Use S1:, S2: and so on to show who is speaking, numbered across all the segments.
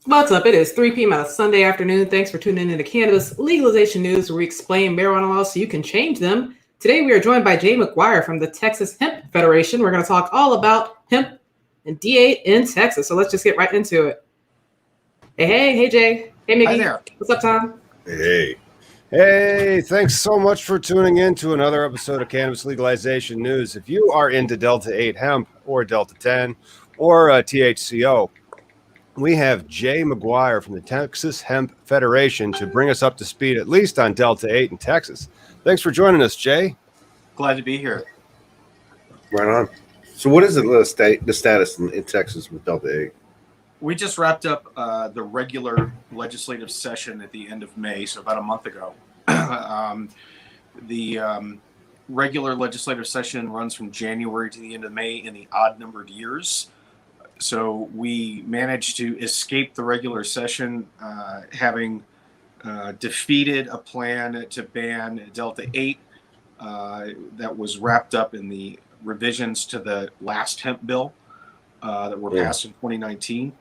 S1: What's up? It is 3 p.m. on a Sunday afternoon. Thanks for tuning in to Cannabis Legalization News, where we explain marijuana laws so you can change them. Today, we are joined by Jay Maguire from the Texas Hemp Federation. We're going to talk all about hemp and D8 in Texas. So let's just get right into it. Hey, Jay. Hey, Mickey.
S2: Hi there.
S1: What's up, Tom?
S3: Hey, thanks so much for tuning in to another episode of Cannabis Legalization News. If you are into Delta-8 hemp or Delta-10 or THCO, we have Jay Maguire from the Texas Hemp Federation to bring us up to speed, at least on Delta-8 in Texas. Thanks for joining us, Jay.
S2: Glad to be here.
S4: Right on. So what is the status in Texas with Delta-8?
S2: We just wrapped up the regular legislative session at the end of May, so about a month ago. The regular legislative session runs from January to the end of May in the odd-numbered years. So we managed to escape the regular session, having defeated a plan to ban Delta-8 that was wrapped up in the revisions to the last hemp bill that were passed in 2019.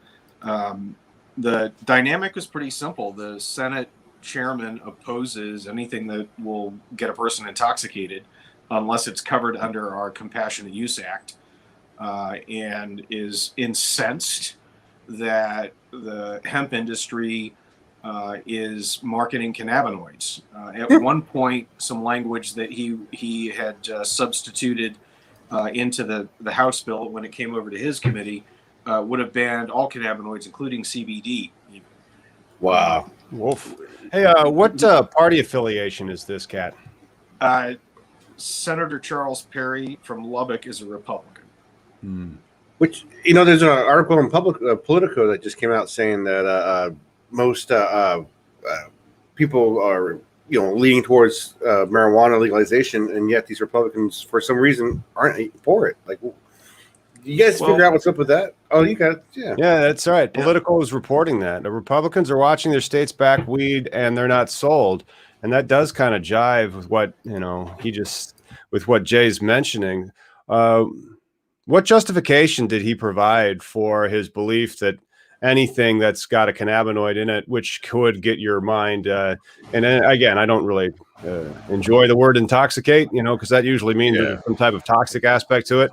S2: The dynamic was pretty simple. The Senate chairman opposes anything that will get a person intoxicated unless it's covered under our Compassionate Use Act, and is incensed that the hemp industry is marketing cannabinoids. At one point, some language that he had substituted into the House bill when it came over to his committee would have banned all cannabinoids, including CBD.
S4: Wow.
S3: Wolf. Hey, what party affiliation is this cat?
S2: Senator Charles Perry from Lubbock is a Republican.
S4: Which, there's an article in Politico that just came out saying that most people are, leaning towards marijuana legalization, and yet these Republicans, for some reason, aren't for it. Like, you guys figure out what's up with that? Oh, you got it. Yeah,
S3: that's right. Politico is reporting that the Republicans are watching their states back weed, and they're not sold, and that does kind of jive with what with what Jay's mentioning. What justification did he provide for his belief that anything that's got a cannabinoid in it, which could get your mind, and again, I don't really enjoy the word intoxicate, because that usually means there's some type of toxic aspect to it.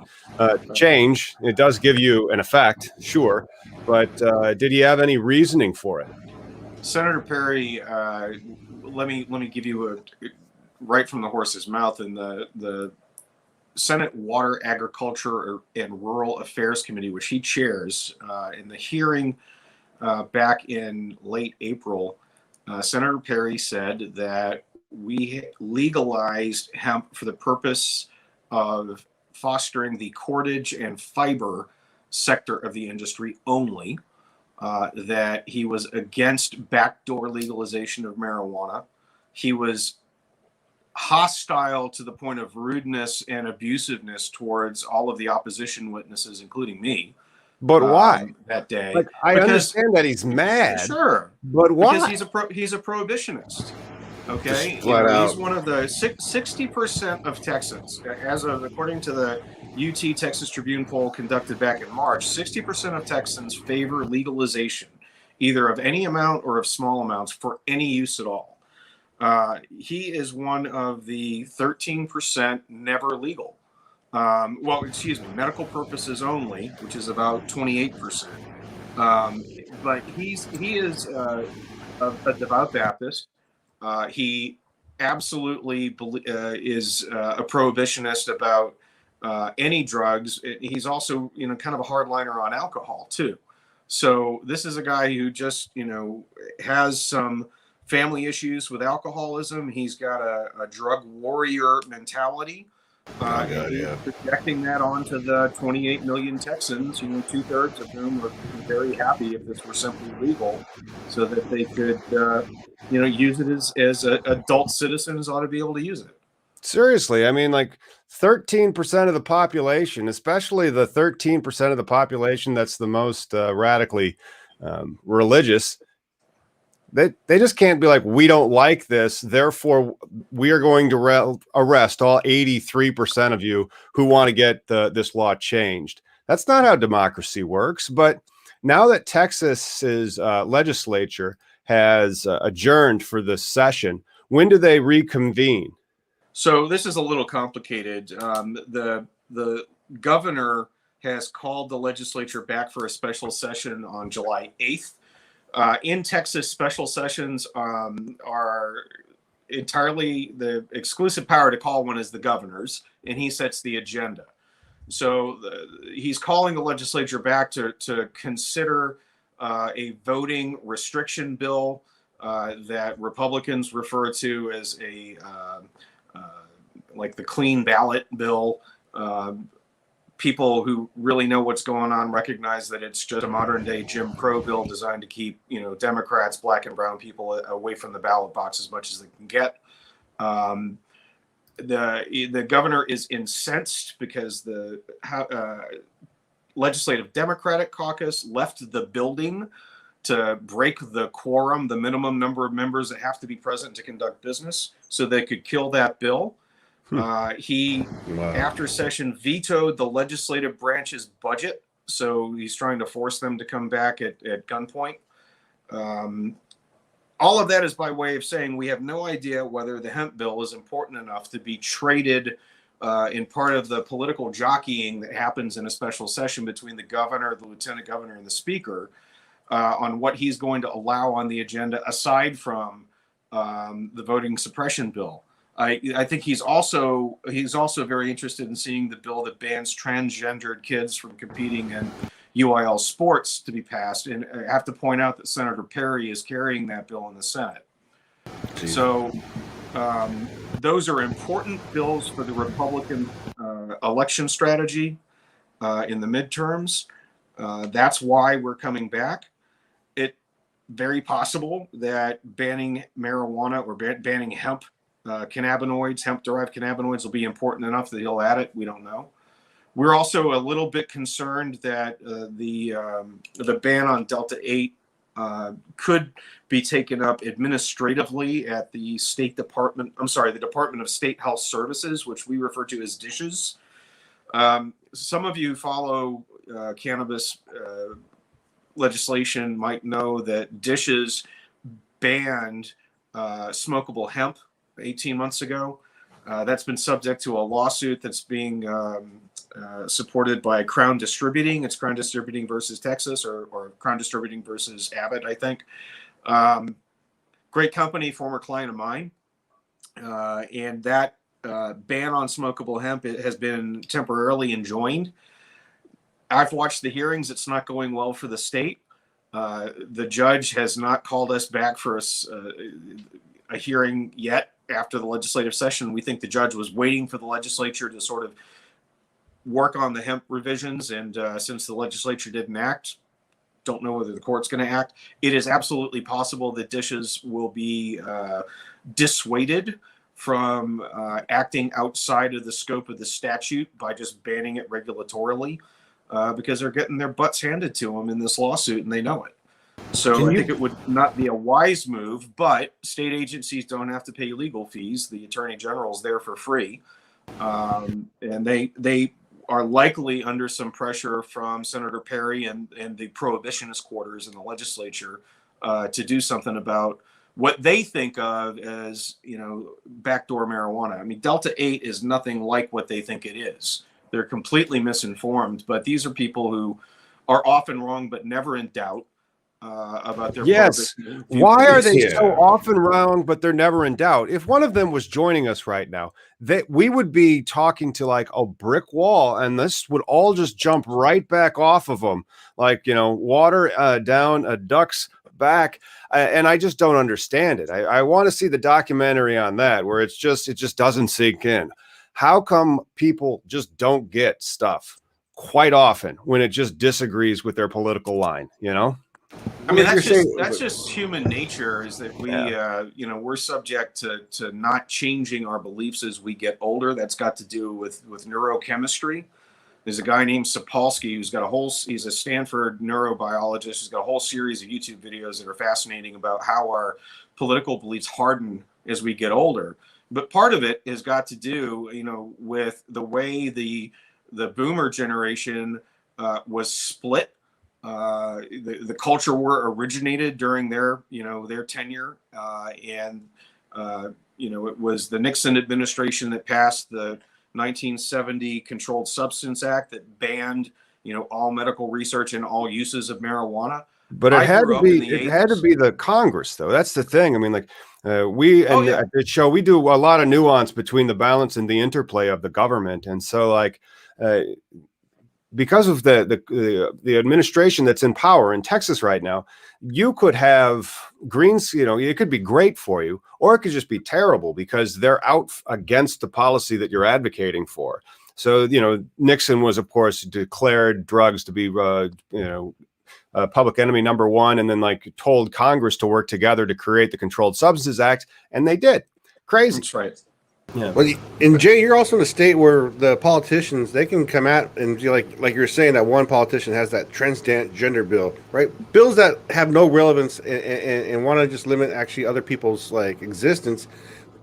S3: Change, it does give you an effect, sure, but did he have any reasoning for it?
S2: Senator Perry, let me give you right from the horse's mouth. In the Senate Water, Agriculture, and Rural Affairs Committee, which he chairs, in the hearing back in late April, Senator Perry said that we legalized hemp for the purpose of fostering the cordage and fiber sector of the industry only, that he was against backdoor legalization of marijuana. He was hostile to the point of rudeness and abusiveness towards all of the opposition witnesses, including me.
S3: But why
S2: that day?
S3: I understand that he's mad.
S2: Sure,
S3: but why?
S2: Because he's a prohibitionist. Okay,
S4: he's
S2: one of the 60% of Texans, according to the UT Texas Tribune poll conducted back in March. 60% of Texans favor legalization, either of any amount or of small amounts, for any use at all. He is one of the 13% never legal. Medical purposes only, which is about 28%. But he is a devout Baptist. He absolutely is a prohibitionist about any drugs. He's also, kind of a hardliner on alcohol too. So this is a guy who just, has some family issues with alcoholism. He's got a drug warrior mentality. Projecting that onto the 28 million Texans, 2/3 of whom would be very happy if this were simply legal, so that they could, use it as adult citizens ought to be able to use it.
S3: Seriously, I mean, like 13% of the population, especially the 13% of the population that's the most radically religious. They just can't be like, we don't like this, therefore we are going to arrest all 83% of you who want to get this law changed. That's not how democracy works. But Now that Texas's legislature has adjourned for this session, when do they reconvene?
S2: So this is a little complicated. The governor has called the legislature back for a special session on July 8th. In Texas, special sessions are entirely, the exclusive power to call one is the governor's, and he sets the agenda. So he's calling the legislature back to consider a voting restriction bill that Republicans refer to as a like the clean ballot bill. People who really know what's going on recognize that it's just a modern day Jim Crow bill designed to keep, Democrats, black and brown people away from the ballot box as much as they can get. The governor is incensed because the legislative Democratic caucus left the building to break the quorum, the minimum number of members that have to be present to conduct business, so they could kill that bill. He, after session, vetoed the legislative branch's budget, so he's trying to force them to come back at gunpoint. All of that is by way of saying we have no idea whether the hemp bill is important enough to be traded in part of the political jockeying that happens in a special session between the governor, the lieutenant governor, and the speaker on what he's going to allow on the agenda aside from the voting suppression bill. I think he's also very interested in seeing the bill that bans transgendered kids from competing in UIL sports to be passed. And I have to point out that Senator Perry is carrying that bill in the Senate. Jeez. So those are important bills for the Republican election strategy in the midterms. That's why we're coming back. It's very possible that banning marijuana or banning hemp cannabinoids, hemp-derived cannabinoids will be important enough that he'll add it. We don't know. We're also a little bit concerned that the ban on Delta-8 could be taken up administratively at the the Department of State Health Services, which we refer to as DSHS. Some of you follow cannabis legislation might know that DSHS banned smokable hemp 18 months ago. That's been subject to a lawsuit that's being supported by Crown Distributing. It's Crown Distributing versus Texas, or Crown Distributing versus Abbott, I think. Great company, former client of mine. And that ban on smokable hemp has been temporarily enjoined. I've watched the hearings. It's not going well for the state. The judge has not called us back for a hearing yet after the legislative session. We think the judge was waiting for the legislature to sort of work on the hemp revisions. And since the legislature didn't act, don't know whether the court's going to act. It is absolutely possible that DSHS will be dissuaded from acting outside of the scope of the statute by just banning it regulatorily because they're getting their butts handed to them in this lawsuit and they know it. So I think it would not be a wise move, but state agencies don't have to pay legal fees. The attorney general is there for free. And they are likely under some pressure from Senator Perry and the prohibitionist quarters in the legislature to do something about what they think of as, backdoor marijuana. I mean, Delta-8 is nothing like what they think it is. They're completely misinformed, but these are people who are often wrong but never in doubt. About their
S3: why are they so often wrong but they're never in doubt? If one of them was joining us right now, we would be talking to like a brick wall, and this would all just jump right back off of them, like water down a duck's back. And I just don't understand it. I want to see the documentary on that, where it just doesn't sink in. How come people just don't get stuff quite often when it just disagrees with their political line?
S2: I mean, that's just human nature, is that we're subject to not changing our beliefs as we get older. That's got to do with neurochemistry. There's a guy named Sapolsky he's a Stanford neurobiologist. He's got a whole series of YouTube videos that are fascinating about how our political beliefs harden as we get older. But part of it has got to do, with the way the boomer generation was split The culture war originated during their tenure, and it was the Nixon administration that passed the 1970 Controlled Substance Act that banned all medical research and all uses of marijuana.
S3: But it had to be the Congress, though. That's the thing. I mean, like at this show, we do a lot of nuance between the balance and the interplay of the government, and so like because of the administration that's in power in Texas right now, you could have Greens. It could be great for you, or it could just be terrible because they're out against the policy that you're advocating for. So Nixon was, of course, declared drugs to be public enemy number one, and then like told Congress to work together to create the Controlled Substances Act, and they did. Crazy.
S2: That's right.
S3: Yeah.
S4: Well, and Jay, you're also in a state where the politicians, they can come out and be like you're saying, that one politician has that transgender bill, right? Bills that have no relevance and want to just limit actually other people's like existence.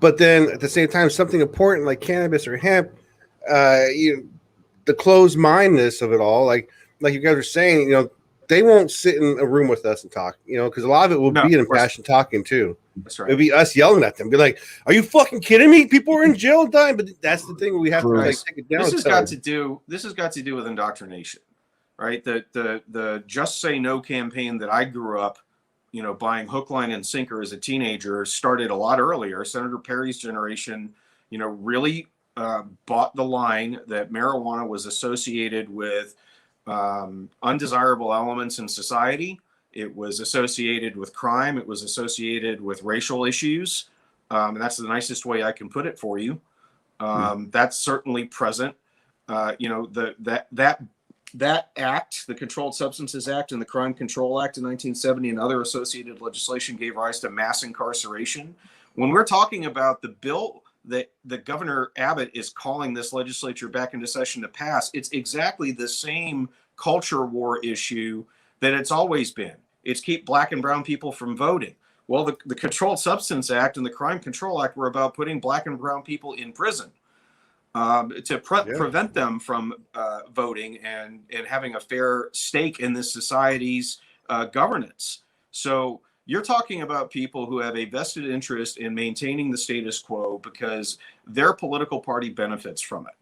S4: But then at the same time, something important like cannabis or hemp, the closed mindedness of it all, like you guys are saying, they won't sit in a room with us and talk, because a lot of it will be an impassioned talking too.
S2: That's right.
S4: It'll be us yelling at them, be like, "Are you fucking kidding me? People are in jail dying." But that's the thing, we have to like take it down.
S2: This has got to do with indoctrination, right? The Just Say No campaign that I grew up, buying hook, line, and sinker as a teenager started a lot earlier. Senator Perry's generation, really bought the line that marijuana was associated with undesirable elements in society. It was associated with crime. It was associated with racial issues. And that's the nicest way I can put it for you. That's certainly present. That act, the Controlled Substances Act and the Crime Control Act in 1970 and other associated legislation gave rise to mass incarceration. When we're talking about the bill that the Governor Abbott is calling this legislature back into session to pass, it's exactly the same culture war issue that it's always been. It's keep black and brown people from voting. Well, the Controlled Substance Act and the Crime Control Act were about putting black and brown people in prison to prevent them from voting and having a fair stake in this society's governance. So you're talking about people who have a vested interest in maintaining the status quo because their political party benefits from it.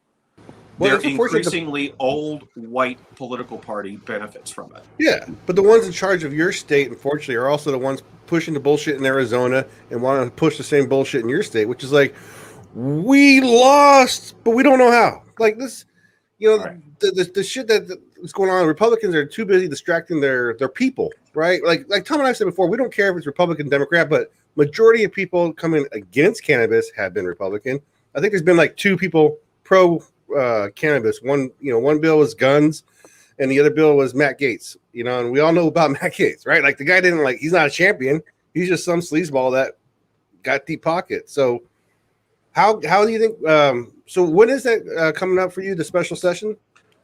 S2: Their increasingly old white political party benefits from it.
S4: Yeah, but the ones in charge of your state, unfortunately, are also the ones pushing the bullshit in Arizona and want to push the same bullshit in your state, which is like, we lost, but we don't know how. Like this, right. the shit that's going on. Republicans are too busy distracting their people, right? Like Tom and I said before, we don't care if it's Republican, Democrat, but majority of people coming against cannabis have been Republican. I think there's been like two people pro cannabis. One bill was guns, and the other bill was Matt Gaetz. And we all know about Matt Gaetz, right? Like the guy he's not a champion. He's just some sleazeball that got deep pockets. So how do you think? So when is that coming up for you? The special session?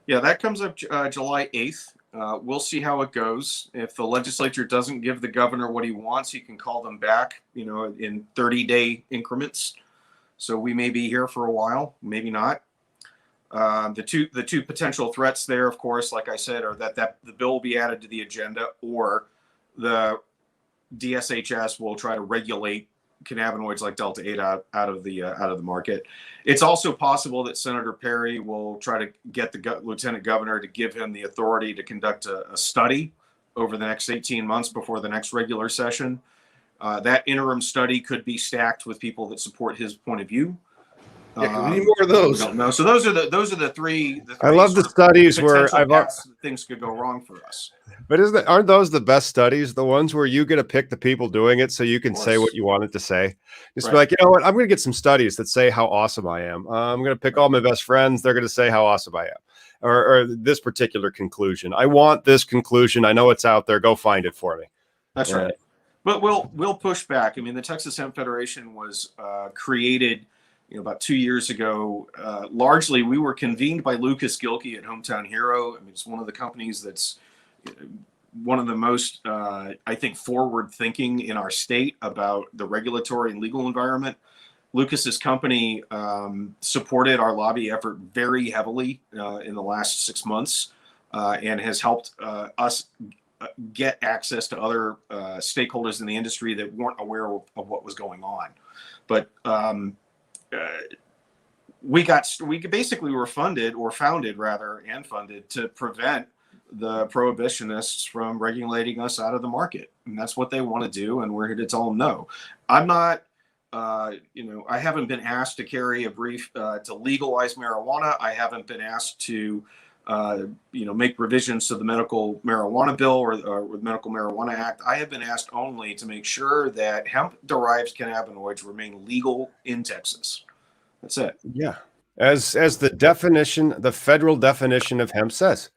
S2: Yeah, that comes up July 8th. We'll see how it goes. If the legislature doesn't give the governor what he wants, he can call them back, in 30-day increments. So we may be here for a while, maybe not. The two potential threats there, of course, like I said, are that the bill will be added to the agenda, or the DSHS will try to regulate cannabinoids like Delta-8 out of the market. It's also possible that Senator Perry will try to get the lieutenant governor to give him the authority to conduct a study over the next 18 months before the next regular session. That interim study could be stacked with people that support his point of view.
S4: Yeah, we need more of those.
S2: We don't know. So those are the three.
S3: I love the studies where
S2: things could go wrong for us.
S3: But aren't those the best studies? The ones where you get to pick the people doing it, so you can say what you wanted to say. Just be like, you know what? I'm going to get some studies that say how awesome I am. I'm going to pick all my best friends. They're going to say how awesome I am, or this particular conclusion. I want this conclusion. I know it's out there. Go find it for me.
S2: That's right. But we'll push back. I mean, the Texas Hemp Federation was created about 2 years ago. Largely, we were convened by Lucas Gilkey at Hometown Hero. I mean, it's one of the companies that's one of the most, I think, forward-thinking in our state about the regulatory and legal environment. Lucas's company supported our lobby effort very heavily in the last 6 months. and has helped us get access to other stakeholders in the industry that weren't aware of what was going on. But we basically were funded to prevent the prohibitionists from regulating us out of the market, and that's what they want to do, and we're here to tell them no. I'm not, I haven't been asked to carry a brief to legalize marijuana. I haven't been asked to, make revisions to the medical marijuana bill or the Medical Marijuana Act. I have been asked only to make sure that hemp-derived cannabinoids remain legal in Texas. That's it.
S3: Yeah, as the definition, the federal definition of hemp says.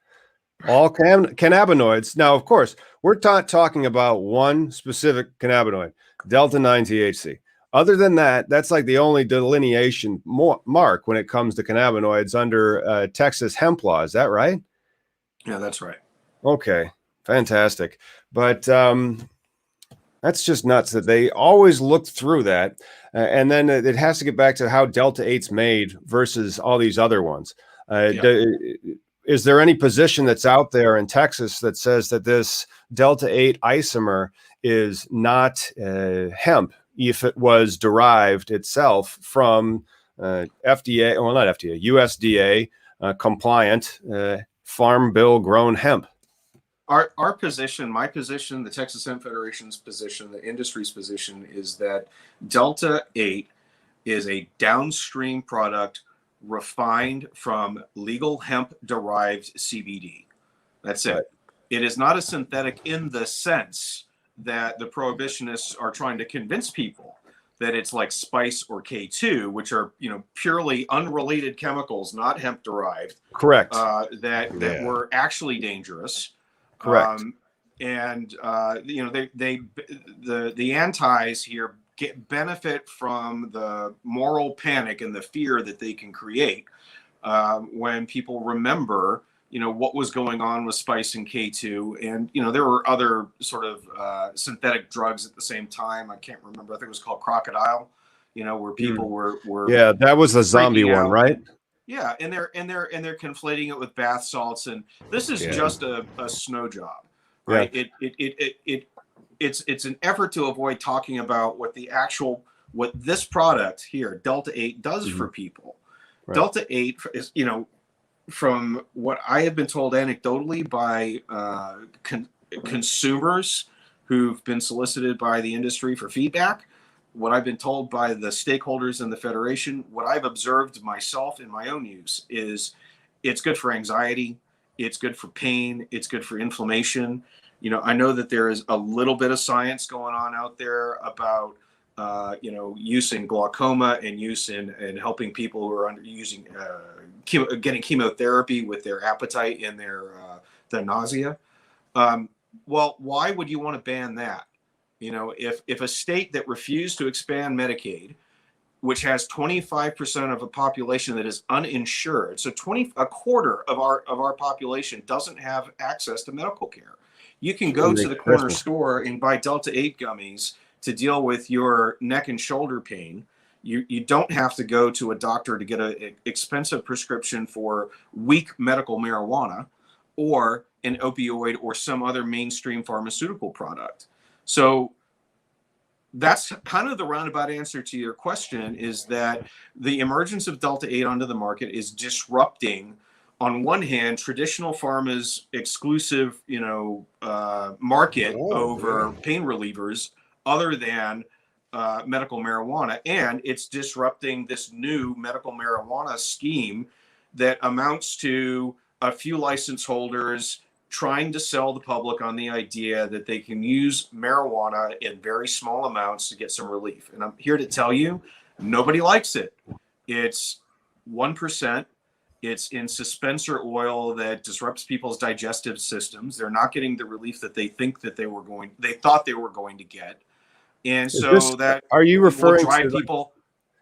S3: All cannabinoids. Now, of course, we're not talking about one specific cannabinoid, Delta-8 THC. Other than that, that's like the only delineation mark when it comes to cannabinoids under Texas hemp law. Is that right?
S2: Yeah, that's right.
S3: Okay, fantastic. But that's just nuts that they always looked through that. And then it has to get back to how Delta-8's made versus all these other ones. Is there any position that's out there in Texas that says that this Delta-8 isomer is not hemp if it was derived itself from FDA, well, not FDA, USDA compliant farm bill grown hemp?
S2: Our position, my position, the Texas Hemp Federation's position, the industry's position is that Delta-8 is a downstream product refined from legal hemp-derived CBD. That's it. Right. It is not a synthetic in the sense that the prohibitionists are trying to convince people that it's like spice or K2, which are purely unrelated chemicals, not hemp-derived.
S3: Correct.
S2: That were actually dangerous.
S3: Correct.
S2: The antis here benefit from the moral panic and the fear that they can create when people remember, what was going on with spice and K2. And, there were other sort of synthetic drugs at the same time. I can't remember. I think it was called Crocodile, where people were.
S3: Yeah, that was the zombie one, right?
S2: Yeah, and they're conflating it with bath salts, and this is just a snow job, right? Yeah. It's an effort to avoid talking about what this product here, Delta-8, does for people. Right. Delta-8 is, from what I have been told anecdotally by consumers who've been solicited by the industry for feedback, what I've been told by the stakeholders in the Federation, what I've observed myself in my own use is it's good for anxiety, it's good for pain, it's good for inflammation. I know that there is a little bit of science going on out there about, use in glaucoma and use in helping people who are getting chemotherapy with their appetite and their nausea. Well, why would you want to ban that? If a state that refused to expand Medicaid, which has 25% of a population that is uninsured, so a quarter of our population doesn't have access to medical care. You can go to the corner store and buy Delta-8 gummies to deal with your neck and shoulder pain. You don't have to go to a doctor to get an expensive prescription for weak medical marijuana or an opioid or some other mainstream pharmaceutical product. So that's kind of the roundabout answer to your question, is that the emergence of Delta-8 onto the market is disrupting, on one hand, traditional pharma's exclusive, market over pain relievers other than medical marijuana. And it's disrupting this new medical marijuana scheme that amounts to a few license holders trying to sell the public on the idea that they can use marijuana in very small amounts to get some relief. And I'm here to tell you, nobody likes it. It's 1%. It's in suspensor oil that disrupts people's digestive systems. They're not getting the relief that they thought they were going to get. And
S3: are you referring to
S2: people?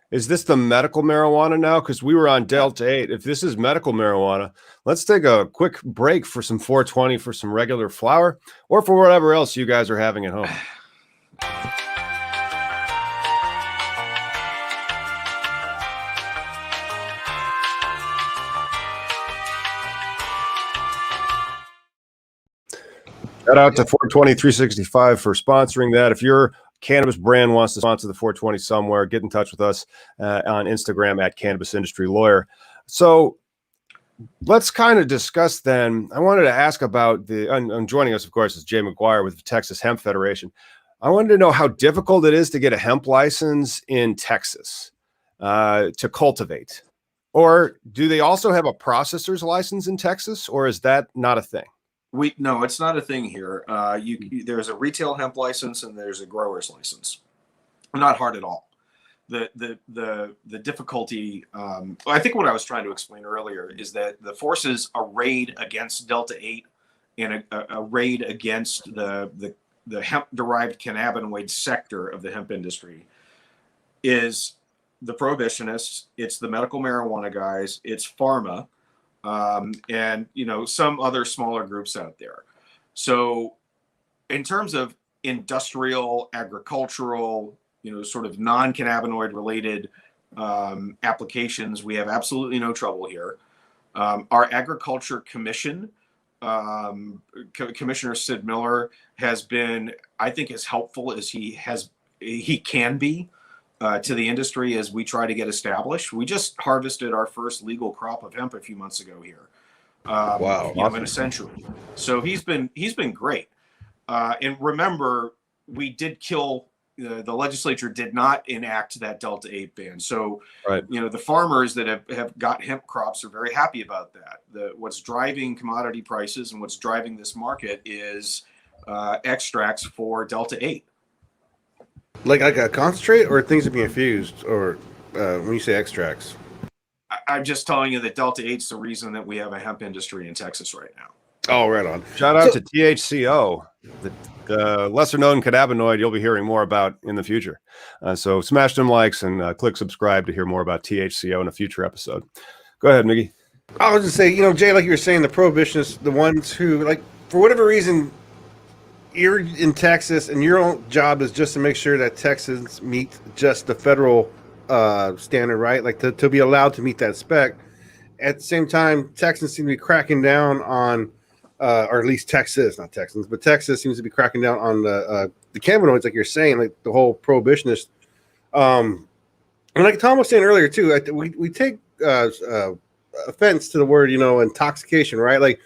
S3: Is this the medical marijuana now? Because we were on Delta-8. If this is medical marijuana, let's take a quick break for some 420 for some regular flower or for whatever else you guys are having at home. Shout out to 420 365 for sponsoring that. If your cannabis brand wants to sponsor the 420 somewhere, get in touch with us on Instagram at Cannabis Industry Lawyer. So let's kind of discuss then. I wanted to ask about and joining us, of course, is Jay Maguire with the Texas Hemp Federation. I wanted to know how difficult it is to get a hemp license in Texas to cultivate. Or do they also have a processor's license in Texas, or is that not a thing?
S2: No, it's not a thing here. There's a retail hemp license and there's a grower's license. Not hard at all. The difficulty, I think what I was trying to explain earlier is that the forces arrayed against Delta-8 and a raid against the hemp-derived cannabinoid sector of the hemp industry is the prohibitionists, it's the medical marijuana guys, it's pharma, and some other smaller groups out there. So in terms of industrial, agricultural, sort of non-cannabinoid related applications, we have absolutely no trouble here. Our agriculture commission, Commissioner Sid Miller, has been, I think, as helpful as he can be to the industry as we try to get established. We just harvested our first legal crop of hemp a few months ago here.
S4: Wow,
S2: awesome. In a century. So he's been great. And remember, we did kill. The legislature did not enact that Delta-8 ban. So,
S3: right.
S2: The farmers that have got hemp crops are very happy about that. What's driving commodity prices and what's driving this market is extracts for Delta-8.
S4: Like a concentrate, or things that be infused, or when you say extracts?
S2: I'm just telling you that Delta-8's the reason that we have a hemp industry in Texas right now.
S4: Oh, right on.
S3: Shout out to THCO, the lesser known cannabinoid you'll be hearing more about in the future. So smash them likes and click subscribe to hear more about THCO in a future episode. Go ahead, Miggy.
S4: I was just saying, Jay, like you were saying, the prohibitionists, the ones who, like, for whatever reason, you're in Texas and your own job is just to make sure that Texans meet just the federal standard, right? Like to be allowed to meet that spec. At the same time, Texans seem to be cracking down on, or at least Texas, not Texans, but Texas seems to be cracking down on the cannabinoids, like you're saying, like the whole prohibitionist. And like Tom was saying earlier too, we take offense to the word, intoxication, right? Like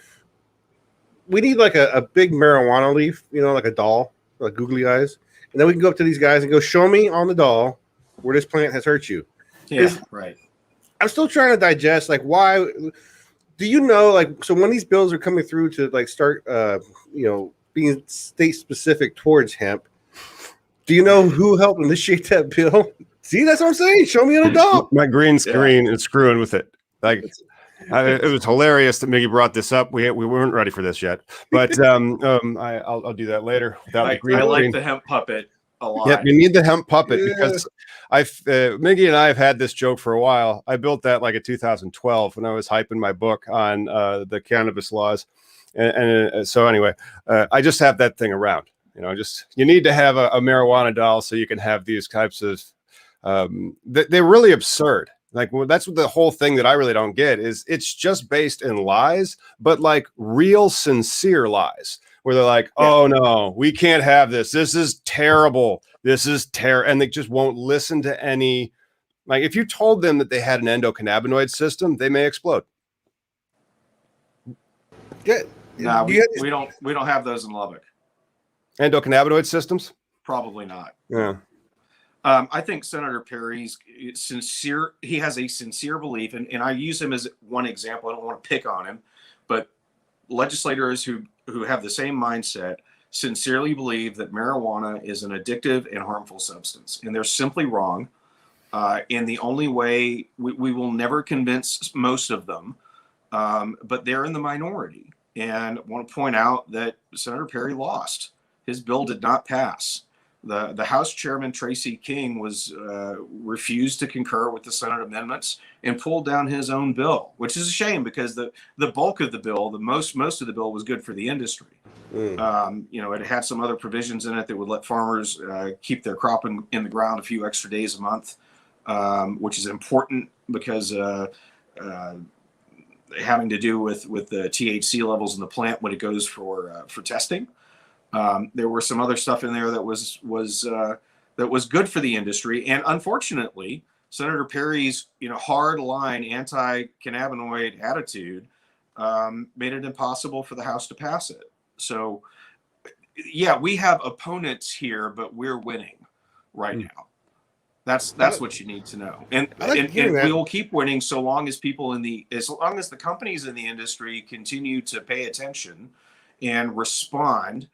S4: we need like a big marijuana leaf, like a doll, like googly eyes, and then we can go up to these guys and go, show me on the doll where this plant has hurt you.
S2: Yeah, right.
S4: I'm still trying to digest, like, why do like, so when these bills are coming through to like start, being state specific towards hemp, do you know who helped initiate that bill? See, that's what I'm saying. Show me on a doll.
S3: My green screen is screwing with it. Like, it was hilarious that Miggy brought this up. We weren't ready for this yet, but I'll do that later. Without the green
S2: I like
S3: screen.
S2: the hemp puppet a lot.
S3: Yep, you need the hemp puppet because Miggy and I have had this joke for a while. I built that like in 2012 when I was hyping my book on the cannabis laws, and so anyway, I just have that thing around. You need to have a marijuana doll so you can have these types of. They're really absurd. Like, that's what the whole thing that I really don't get is it's just based in lies, but like real sincere lies where they're like, oh no, we can't have this. This is terrible. This is terrible. And they just won't listen to any, like if you told them that they had an endocannabinoid system, they may explode.
S4: Yeah.
S2: No, we don't have those in Lubbock.
S3: Endocannabinoid systems?
S2: Probably not.
S3: Yeah.
S2: I think Senator Perry's sincere. He has a sincere belief, and I use him as one example. I don't want to pick on him, but legislators who have the same mindset sincerely believe that marijuana is an addictive and harmful substance, and they're simply wrong. And the only way we will never convince most of them, but they're in the minority. And I want to point out that Senator Perry lost. His bill did not pass. The House Chairman Tracy King refused to concur with the Senate amendments and pulled down his own bill, which is a shame because the bulk of the bill, most of the bill was good for the industry. It had some other provisions in it that would let farmers keep their crop in the ground a few extra days a month, which is important because having to do with the THC levels in the plant when it goes for testing. There were some other stuff in there that was good for the industry, and unfortunately, Senator Perry's hard line anti-cannabinoid attitude made it impossible for the House to pass it. So, yeah, we have opponents here, but we're winning right now. That's what you need to know, and we will keep winning so long as as long as the companies in the industry continue to pay attention and respond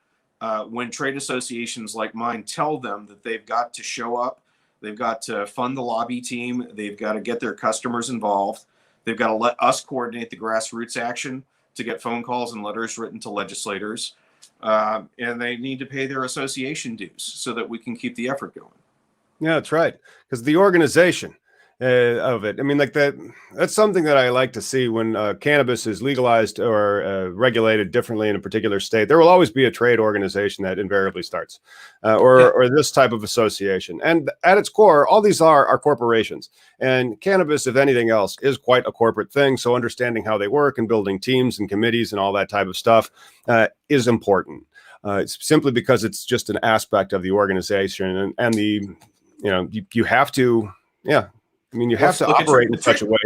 S2: when trade associations like mine tell them that they've got to show up, they've got to fund the lobby team, they've got to get their customers involved, they've got to let us coordinate the grassroots action to get phone calls and letters written to legislators, and they need to pay their association dues so that we can keep the effort going.
S3: Yeah, that's right. Because the organization of it, I mean, like that's something that I like to see when cannabis is legalized or regulated differently in a particular state. There will always be a trade organization that invariably starts or this type of association. And at its core, all these are corporations. And cannabis, if anything else, is quite a corporate thing. So understanding how they work and building teams and committees and all that type of stuff is important. It's simply because it's just an aspect of the organization and the you have to, you have to operate in such a way.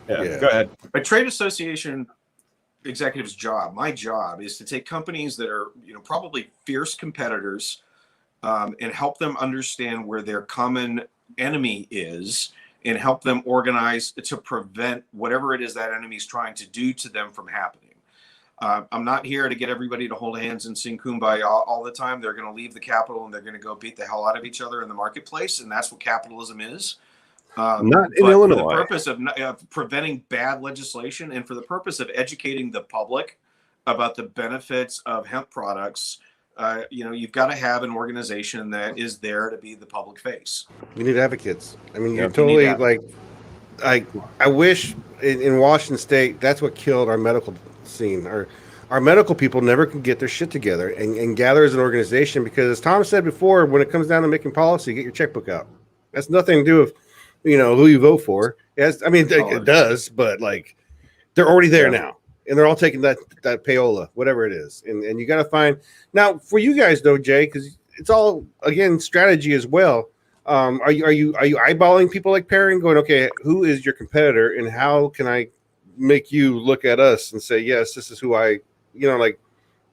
S3: Yeah, go ahead.
S2: A trade association executive's job, my job, is to take companies that are, probably fierce competitors, and help them understand where their common enemy is and help them organize to prevent whatever it is that enemy is trying to do to them from happening. I'm not here to get everybody to hold hands and sing Kumbaya all the time. They're going to leave the Capitol and they're going to go beat the hell out of each other in the marketplace, and that's what capitalism is.
S3: Not in Illinois.
S2: For the purpose of preventing bad legislation and for the purpose of educating the public about the benefits of hemp products, you've got to have an organization that is there to be the public face.
S4: You need advocates. I mean, you're totally like, I wish in Washington State, that's what killed our medical scene. Our medical people never can get their shit together and gather as an organization because, as Tom said before, when it comes down to making policy, get your checkbook out. That's nothing to do with, who you vote for. It does, but like they're already there now, and they're all taking that payola, whatever it is, and you got to find now for you guys though, Jay, because it's all again strategy as well. Are you eyeballing people like Perry and going, okay, who is your competitor, and how can I make you look at us and say, yes, this is who I,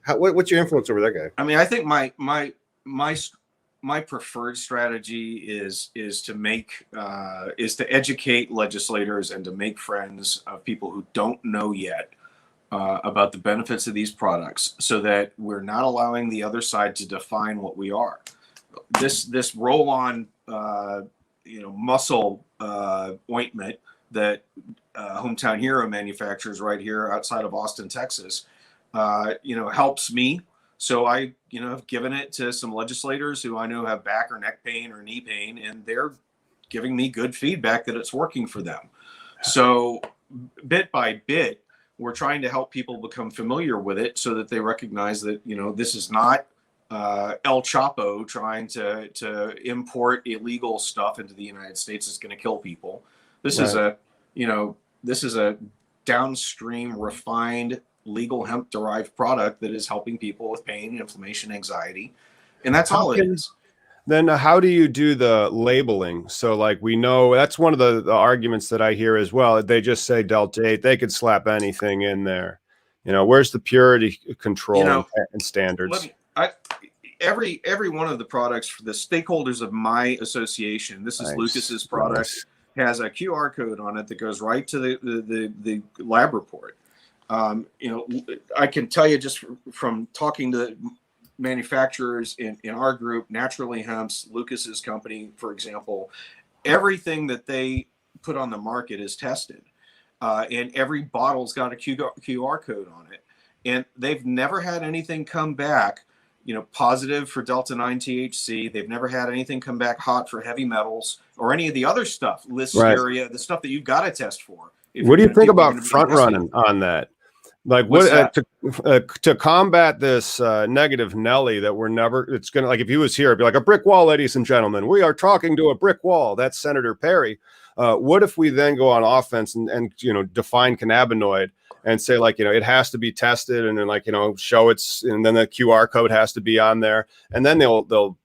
S4: what's your influence over that guy?
S2: I mean, I think my preferred strategy is to educate legislators and to make friends of people who don't know yet about the benefits of these products, so that we're not allowing the other side to define what we are. This roll-on, muscle ointment that Hometown Hero manufactures right here outside of Austin, Texas, helps me. So I, have given it to some legislators who I know have back or neck pain or knee pain, and they're giving me good feedback that it's working for them. So bit by bit, we're trying to help people become familiar with it so that they recognize that, this is not El Chapo trying to import illegal stuff into the United States that's going to kill people. This is a downstream refined legal hemp derived product that is helping people with pain, inflammation, anxiety. And that's all it is.
S3: Then how do you do the labeling? So like we know that's one of the arguments that I hear as well. They just say Delta-8, they could slap anything in there. Where's the purity control and standards?
S2: Every one of the products for the stakeholders of my association, this is Lucas's product, has a QR code on it that goes right to the lab report. I can tell you just from talking to manufacturers in our group, Naturally Hemp's, Lucas's company, for example, everything that they put on the market is tested. And every bottle's got a QR code on it. And they've never had anything come back, positive for Delta-9 THC. They've never had anything come back hot for heavy metals or any of the other stuff, Listeria, the stuff that you've got to test for.
S3: What do you think about front running on that? Like to combat this negative Nelly that we're never, it's going to, like if he was here, it'd be like a brick wall, ladies and gentlemen, we are talking to a brick wall. That's Senator Perry. What if we then go on offense and define cannabinoid and say, like, it has to be tested, and then, like, show it's, and then the QR code has to be on there, and then they'll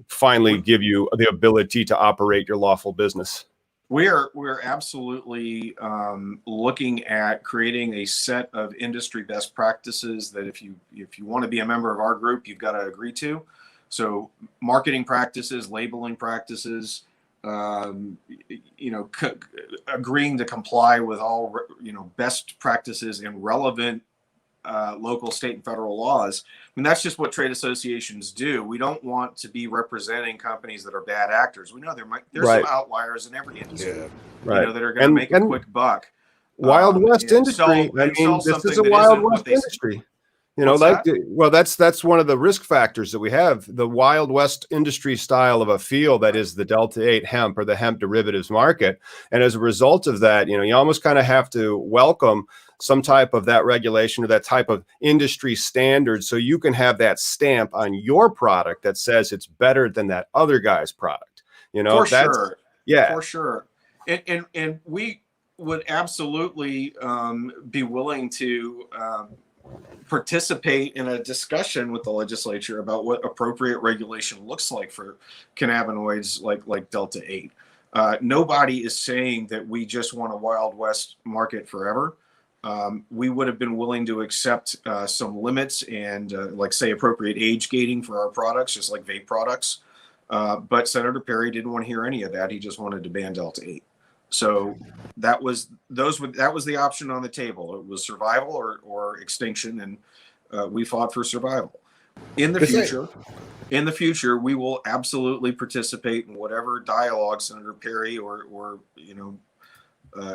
S3: finally give you the ability to operate your lawful business.
S2: We're absolutely looking at creating a set of industry best practices that if you want to be a member of our group, you've got to agree to. So marketing practices, labeling practices, agreeing to comply with all best practices and relevant local, state, and federal laws. I mean, that's just what trade associations do. We don't want to be representing companies that are bad actors. We know there's
S3: Right.
S2: some outliers in every industry,
S3: Right.
S2: that are going to make a quick buck.
S3: Wild West industry. This is a Wild West industry. That's one of the risk factors that we have. The Wild West industry style of a field that is the Delta-8 hemp or the hemp derivatives market. And as a result of that, you almost kind of have to welcome some type of that regulation or that type of industry standard, so you can have that stamp on your product that says it's better than that other guy's product.
S2: For sure.
S3: Yeah,
S2: for sure. And we would absolutely be willing to participate in a discussion with the legislature about what appropriate regulation looks like for cannabinoids like Delta-8. Nobody is saying that we just want a Wild West market forever. We would have been willing to accept some limits and say appropriate age gating for our products, just like vape products. But Senator Perry didn't want to hear any of that. He just wanted to ban Delta-8. So that was the option on the table. It was survival or extinction, and we fought for survival. In the future, we will absolutely participate in whatever dialogue Senator Perry or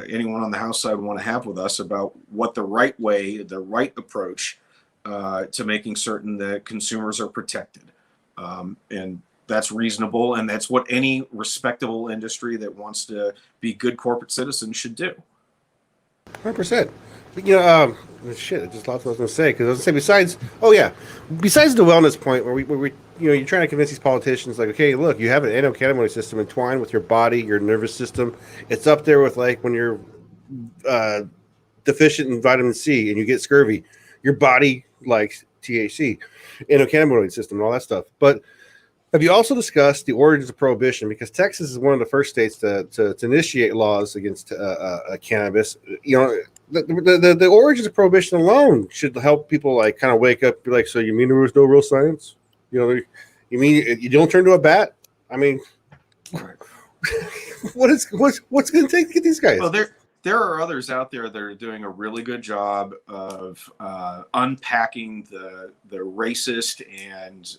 S2: anyone on the House side want to have with us about what the right way, the right approach to making certain that consumers are protected. And that's reasonable, and that's what any respectable industry that wants to be good corporate citizens should do.
S4: 100%. Shit, I just lost what I was going to say, because I was going to say, besides the wellness point where we you're trying to convince these politicians, like, okay, look, you have an endocannabinoid system entwined with your body, your nervous system. It's up there with, like, when you're deficient in vitamin C and you get scurvy, your body likes THC, endocannabinoid system and all that stuff. But have you also discussed the origins of prohibition? Because Texas is one of the first states to initiate laws against cannabis. The origins of prohibition alone should help people, like, kind of wake up, be like, so you mean there was no real science? You mean you don't turn to a bat? I mean, what's going to take to get these guys?
S2: Well, there are others out there that are doing a really good job of unpacking the racist and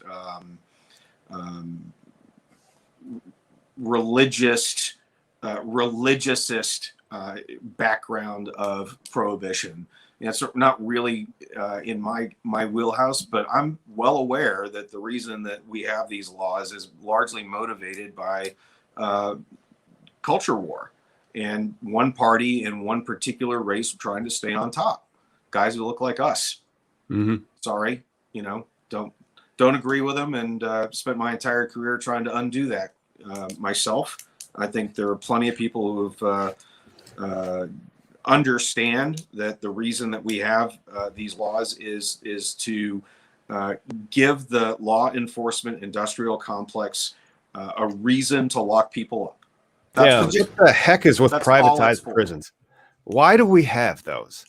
S2: religiousist background of prohibition. It's not really in my wheelhouse, but I'm well aware that the reason that we have these laws is largely motivated by culture war and one party and one particular race trying to stay on top. Guys who look like us.
S3: Mm-hmm.
S2: Sorry, don't agree with them, and spent my entire career trying to undo that myself. I think there are plenty of people who understand that the reason that we have these laws is to give the law enforcement industrial complex a reason to lock people up.
S3: What the heck is with privatized prisons? Why do we have those?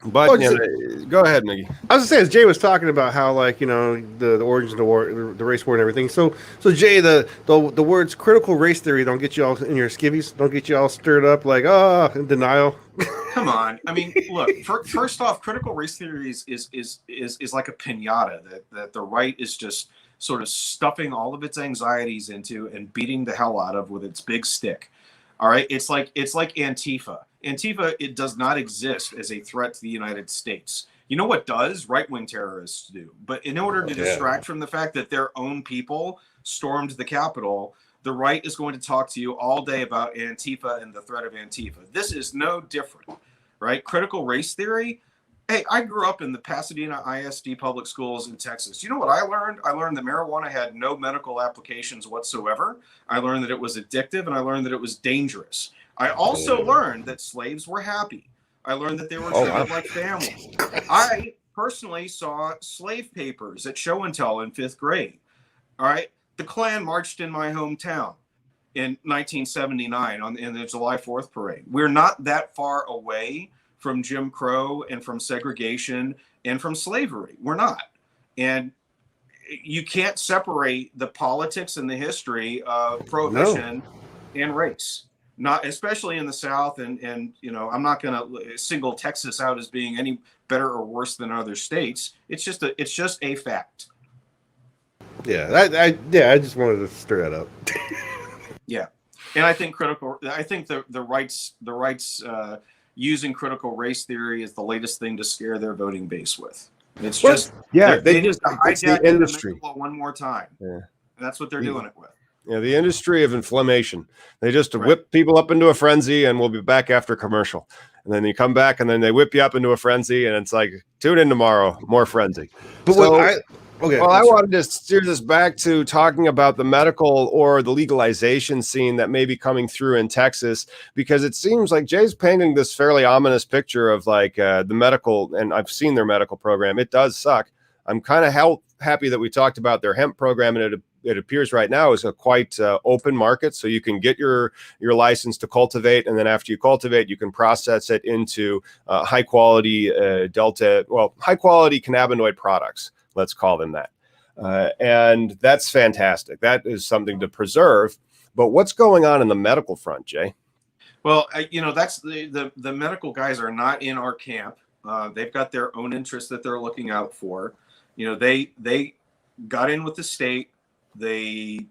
S3: But go ahead, Miggy.
S4: I was gonna say, as Jay was talking about how, like, the origins of the war, the race war, and everything. So Jay, the words critical race theory don't get you all in your skivvies, don't get you all stirred up, like, in denial.
S2: Come on, I mean, look. First off, critical race theory is like a pinata that the right is just sort of stuffing all of its anxieties into and beating the hell out of with its big stick. All right, it's like Antifa. Antifa, it does not exist as a threat to the United States. You know what does? Right-wing terrorists do. But in order to distract from the fact that their own people stormed the Capitol, the right is going to talk to you all day about Antifa and the threat of Antifa. This is no different, right? Critical race theory. Hey, I grew up in the Pasadena ISD public schools in Texas. You know what I learned? I learned that marijuana had no medical applications whatsoever. I learned that it was addictive, and I learned that it was dangerous. I also learned that slaves were happy. I learned that they were treated like family. I personally saw slave papers at show and tell in 5th grade. All right. The Klan marched in my hometown in 1979 in the July 4th parade. We're not that far away from Jim Crow and from segregation and from slavery. We're not. And you can't separate the politics and the history of prohibition and race. Not especially in the South, and you know, I'm not going to single Texas out as being any better or worse than other states. It's just a fact.
S4: Yeah, I just wanted to stir that up.
S2: Yeah, and I think the rights using critical race theory is the latest thing to scare their voting base with. It's just they just hijack the industry one more time. Yeah, and that's what they're doing it with.
S3: Yeah, the industry of inflammation. They just whip people up into a frenzy, and we'll be back after commercial. And then you come back, and then they whip you up into a frenzy, and it's like, tune in tomorrow, more frenzy.
S4: But
S3: I wanted to steer this back to talking about the medical or the legalization scene that may be coming through in Texas, because it seems like Jay's painting this fairly ominous picture of like the medical, and I've seen their medical program. It does suck. I'm kind of happy that we talked about their hemp program, and it appears right now is a quite open market. So you can get your license to cultivate, and then after you cultivate, you can process it into high quality high quality cannabinoid products. Let's call them that. And that's fantastic. That is something to preserve. But what's going on in the medical front, Jay?
S2: Well, that's the medical guys are not in our camp. They've got their own interests that they're looking out for. They got in with the state. They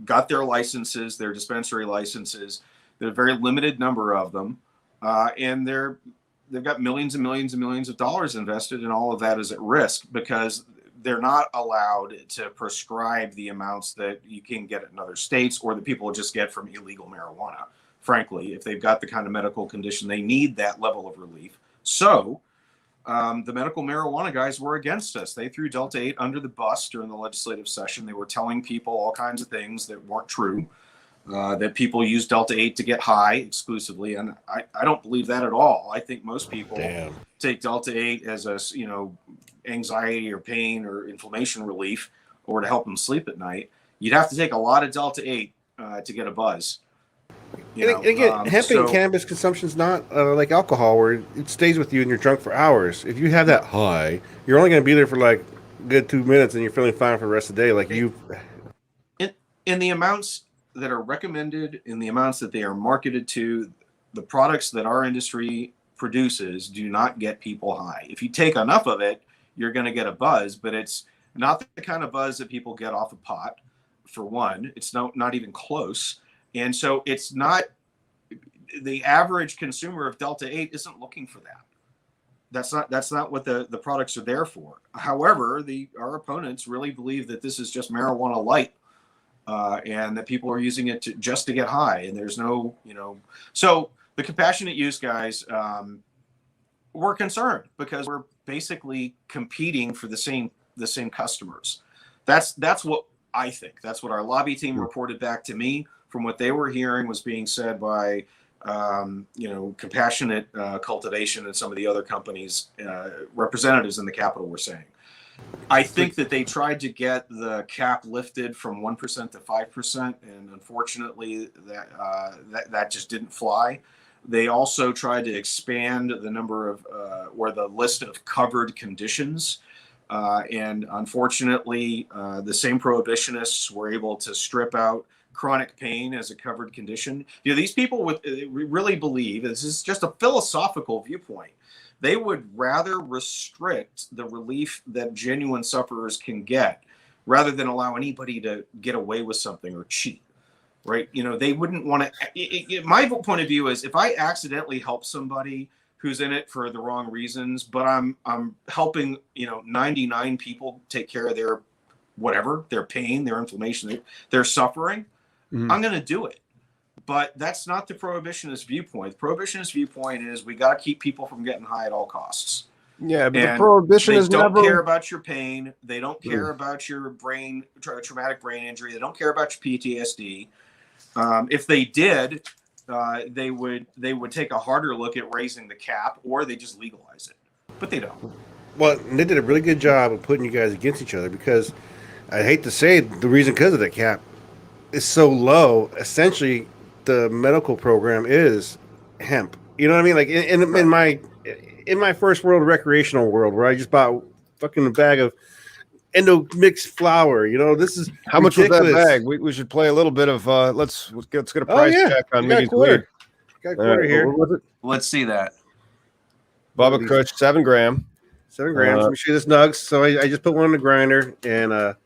S2: got their licenses, their dispensary licenses. There's a very limited number of them. And they've got millions and millions and millions of dollars invested, and all of that is at risk because they're not allowed to prescribe the amounts that you can get in other states or that people just get from illegal marijuana. Frankly, if they've got the kind of medical condition, they need that level of relief. So the medical marijuana guys were against us. They threw Delta-8 under the bus during the legislative session. They were telling people all kinds of things that weren't true. That people use Delta-8 to get high exclusively, and I don't believe that at all. I think most people take Delta-8 as a anxiety or pain or inflammation relief, or to help them sleep at night. You'd have to take a lot of Delta-8 to get a buzz.
S4: Hemp and cannabis consumption is not like alcohol, where it stays with you and you're drunk for hours. If you have that high, you're only going to be there for like a good 2 minutes, and you're feeling fine for the rest of the day. Like
S2: in the amounts that are recommended, in the amounts that they are marketed to, the products that our industry produces do not get people high. If you take enough of it, you're going to get a buzz, but it's not the kind of buzz that people get off of pot. For one, it's not even close. And so it's not, the average consumer of Delta-8 isn't looking for that. That's not what the products are there for. However, our opponents really believe that this is just marijuana light. And that people are using it just to get high, and there's no, so the compassionate use guys, we're concerned because we're basically competing for the same customers. That's what I think. That's what our lobby team reported back to me from what they were hearing was being said by, Compassionate Cultivation and some of the other companies, representatives in the Capitol were saying. I think that they tried to get the cap lifted from 1% to 5%, and unfortunately, that just didn't fly. They also tried to expand the number of or the list of covered conditions, and unfortunately, the same prohibitionists were able to strip out chronic pain as a covered condition. These people really believe, this is just a philosophical viewpoint, they would rather restrict the relief that genuine sufferers can get rather than allow anybody to get away with something or cheat, right? They wouldn't want to. My point of view is if I accidentally help somebody who's in it for the wrong reasons, but I'm helping 99 people take care of their whatever, their pain, their inflammation, their suffering, I'm going to do it. But that's not the prohibitionist viewpoint. The prohibitionist viewpoint is we got to keep people from getting high at all costs.
S3: Yeah, but the prohibition is
S2: never. They don't care about your pain. They don't care about your traumatic brain injury. They don't care about your PTSD. If they did, they would take a harder look at raising the cap, or they just legalize it. But they don't.
S4: Well, they did a really good job of putting you guys against each other, because I hate to say the reason because of the cap is so low. Essentially, the medical program is hemp. You know what I mean? Like in my first world recreational world, where I just bought fucking a bag of endo mixed flour. You know, this is
S3: How much
S4: ridiculous.
S3: was that bag? We should play a little bit of let's get a price check on
S4: You got a
S3: Miggy's
S4: quarter.
S3: weed.
S4: Got a quarter here.
S3: What was it?
S2: Let's see that.
S3: Bubba Kush, 7 gram.
S4: 7 grams. Let me show you this nugs. So I just put one in the grinder and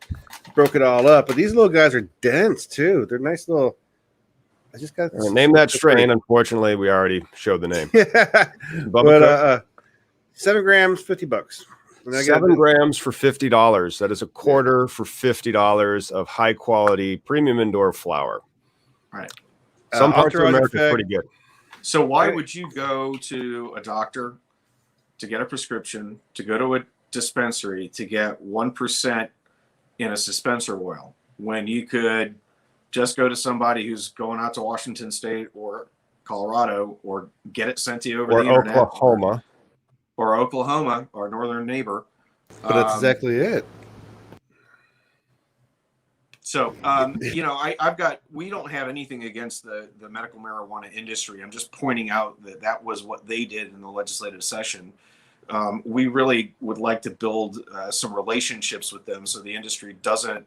S4: broke it all up. But these little guys are dense too. They're nice little. I just got
S3: Name that strain. Unfortunately, we already showed the name.
S4: But 7 grams, $50.
S3: 7 grams for $50. That is a quarter for $50 of high quality premium indoor flower.
S2: Right.
S3: Some parts of America are pretty good.
S2: So why would you go to a doctor to get a prescription, to go to a dispensary to get 1% in a dispenser oil, when you could just go to somebody who's going out to Washington State or Colorado, or get it sent to you over the internet, or Oklahoma, our northern neighbor?
S4: But that's exactly it.
S2: So, we don't have anything against the medical marijuana industry. I'm just pointing out that was what they did in the legislative session. We really would like to build some relationships with them, so the industry doesn't,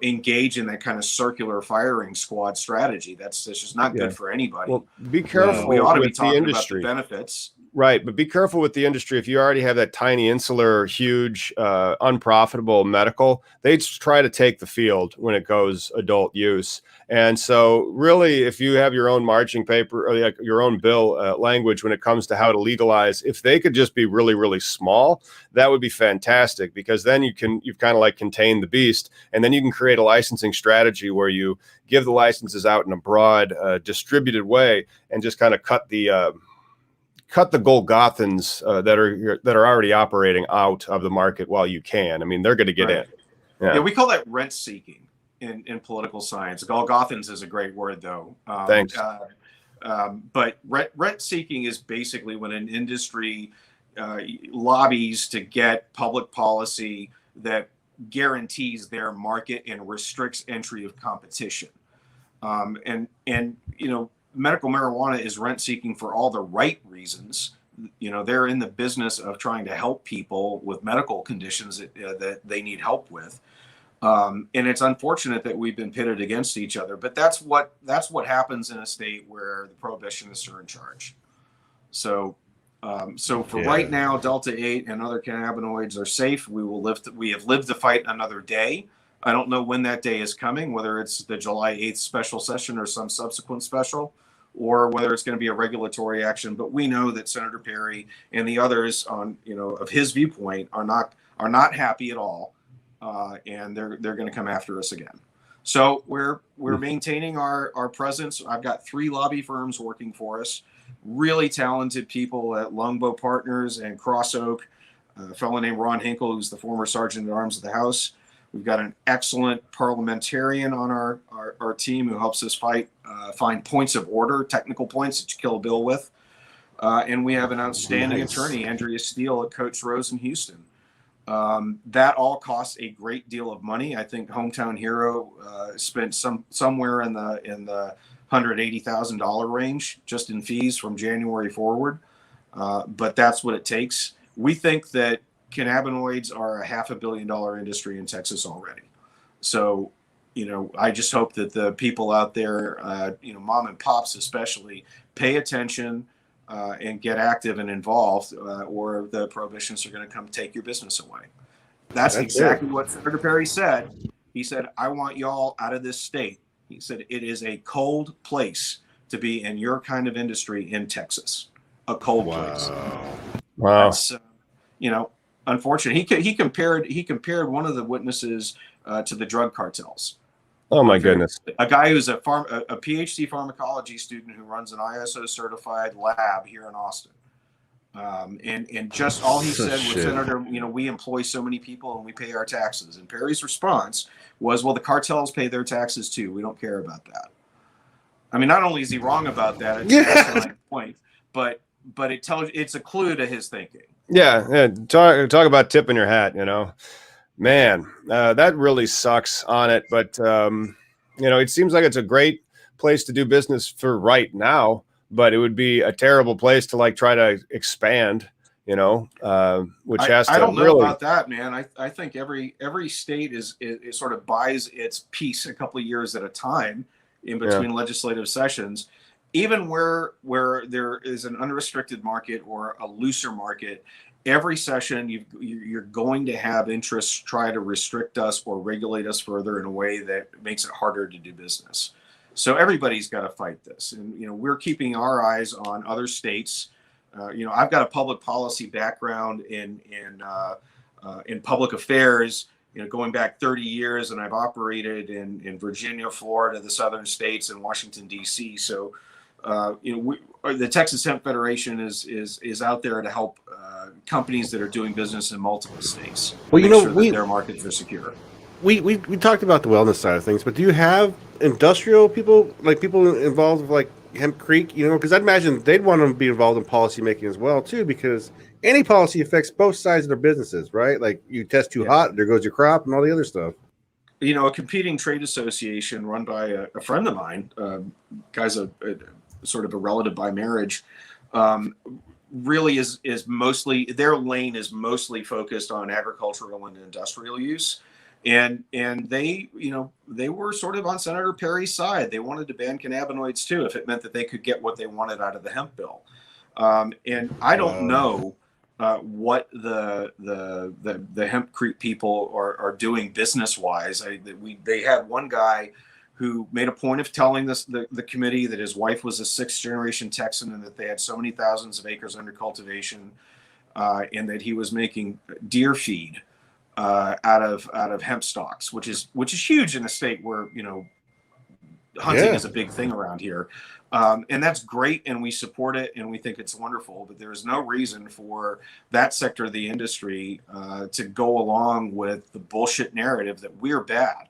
S2: engage in that kind of circular firing squad strategy. That's just not good for anybody.
S3: Well, be careful.
S2: We ought to be
S3: with
S2: talking
S3: the industry.
S2: about the benefits.
S3: Right, but be careful with the industry. If you already have that tiny, insular, huge, unprofitable medical, they try to take the field when it goes adult use. And so really, if you have your own marching paper or like your own bill language when it comes to how to legalize, if they could just be really, really small, that would be fantastic, because then you've kind of like contained the beast, and then you can create a licensing strategy where you give the licenses out in a broad, distributed way, and just kind of cut the Golgothans that are already operating out of the market while you can. I mean, they're going to get in.
S2: Yeah, we call that rent seeking in political science. Golgothans is a great word, though.
S3: Thanks.
S2: But rent seeking is basically when an industry lobbies to get public policy that guarantees their market and restricts entry of competition. Medical marijuana is rent seeking for all the right reasons. They're in the business of trying to help people with medical conditions that they need help with. And it's unfortunate that we've been pitted against each other, but that's what happens in a state where the prohibitionists are in charge. So right now, Delta-8 and other cannabinoids are safe. We have lived to fight another day. I don't know when that day is coming, whether it's the July 8th special session or some subsequent special, or whether it's going to be a regulatory action. But we know that Senator Perry and the others of his viewpoint are not happy at all, and they're going to come after us again. So we're maintaining our presence. I've got 3 lobby firms working for us, really talented people at Longbow Partners and Cross Oak, a fellow named Ron Hinkle, who's the former Sergeant at Arms of the House. We've got an excellent parliamentarian on our team who helps us find points of order, technical points that you kill a bill with. And we have an outstanding attorney, Andrea Steele, at Coates Rose in Houston. That all costs a great deal of money. I think Hometown Hero spent somewhere in the $180,000 range just in fees from January forward. But that's what it takes. We think that cannabinoids are a $500 million industry in Texas already. So, I just hope that the people out there, mom and pops especially, pay attention and get active and involved, or the prohibitionists are going to come take your business away. That's exactly what Senator Perry said. He said, I want y'all out of this state. He said, it is a cold place to be in your kind of industry in Texas. A cold place.
S3: Wow.
S2: That's, unfortunate. He compared one of the witnesses to the drug cartels.
S3: Oh my goodness!
S2: A guy who's a PhD pharmacology student who runs an ISO certified lab here in Austin. And just all he said was, Senator, we employ so many people and we pay our taxes. And Perry's response was, well, the cartels pay their taxes too. We don't care about that. I mean, not only is he wrong about that, it's
S4: Yeah.
S2: that's my point, but it's a clue to his thinking.
S3: Yeah. Talk about tipping your hat, man, that really sucks on it. But, it seems like it's a great place to do business for right now, but it would be a terrible place to like try to expand, which has to
S2: I don't know
S3: really
S2: about that, man. I think every state is sort of buys its piece a couple of years at a time in between legislative sessions. Even where there is an unrestricted market or a looser market, every session you're going to have interests try to restrict us or regulate us further in a way that makes it harder to do business. So everybody's got to fight this, and we're keeping our eyes on other states. I've got a public policy background in public affairs, going back 30 years, and I've operated in Virginia, Florida, the southern states, and Washington, D.C. So, the Texas Hemp Federation is out there to help companies that are doing business in multiple states.
S4: Well,
S2: make sure that their markets are secure.
S4: We talked about the wellness side of things, but do you have industrial people, like people involved with like Hemp Creek? Because I'd imagine they'd want to be involved in policy making as well too, because any policy affects both sides of their businesses, right? Like you test too hot, there goes your crop and all the other stuff.
S2: A competing trade association run by a friend of mine, guy's a sort of a relative by marriage, really is mostly, their lane is mostly focused on agricultural and industrial use. And they, they were sort of on Senator Perry's side. They wanted to ban cannabinoids too, if it meant that they could get what they wanted out of the hemp bill. And I don't know what the Hemp Creek people are doing business wise. They had one guy who made a point of telling the committee that his wife was a 6th generation Texan and that they had so many thousands of acres under cultivation, and that he was making deer feed out of hemp stalks, which is huge in a state where hunting is a big thing around here, and that's great, and we support it, and we think it's wonderful. But there's no reason for that sector of the industry to go along with the bullshit narrative that we're bad.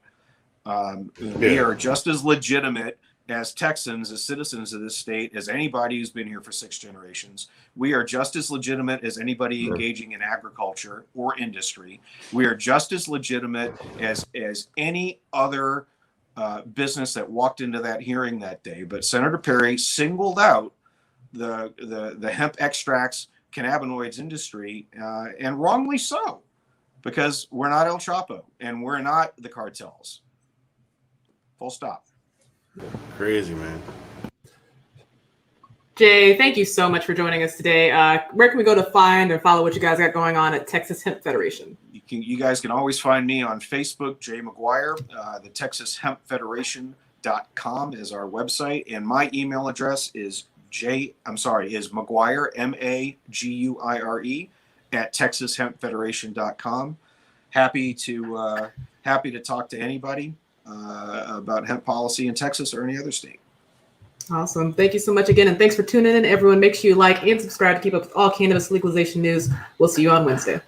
S2: We are just as legitimate as Texans, as citizens of this state, as anybody who's been here for 6 generations. We are just as legitimate as anybody engaging in agriculture or industry. We are just as legitimate as any other business that walked into that hearing that day. But Senator Perry singled out the hemp extracts, cannabinoids industry, and wrongly so, because we're not El Chapo and we're not the cartels. Full stop.
S4: Crazy, man.
S1: Jay, thank you so much for joining us today. Where can we go to find and follow what you guys got going on at Texas Hemp Federation? You guys can always find me on Facebook, Jay Maguire. The Texas Hemp Federation.com is our website, and my email address is Maguire, Maguire at TexasHempFederation.com. Happy to talk to anybody about hemp policy in Texas or any other state. Awesome. Thank you so much again. And thanks for tuning in, everyone. Make sure you like and subscribe to keep up with all cannabis legalization news. We'll see you on Wednesday.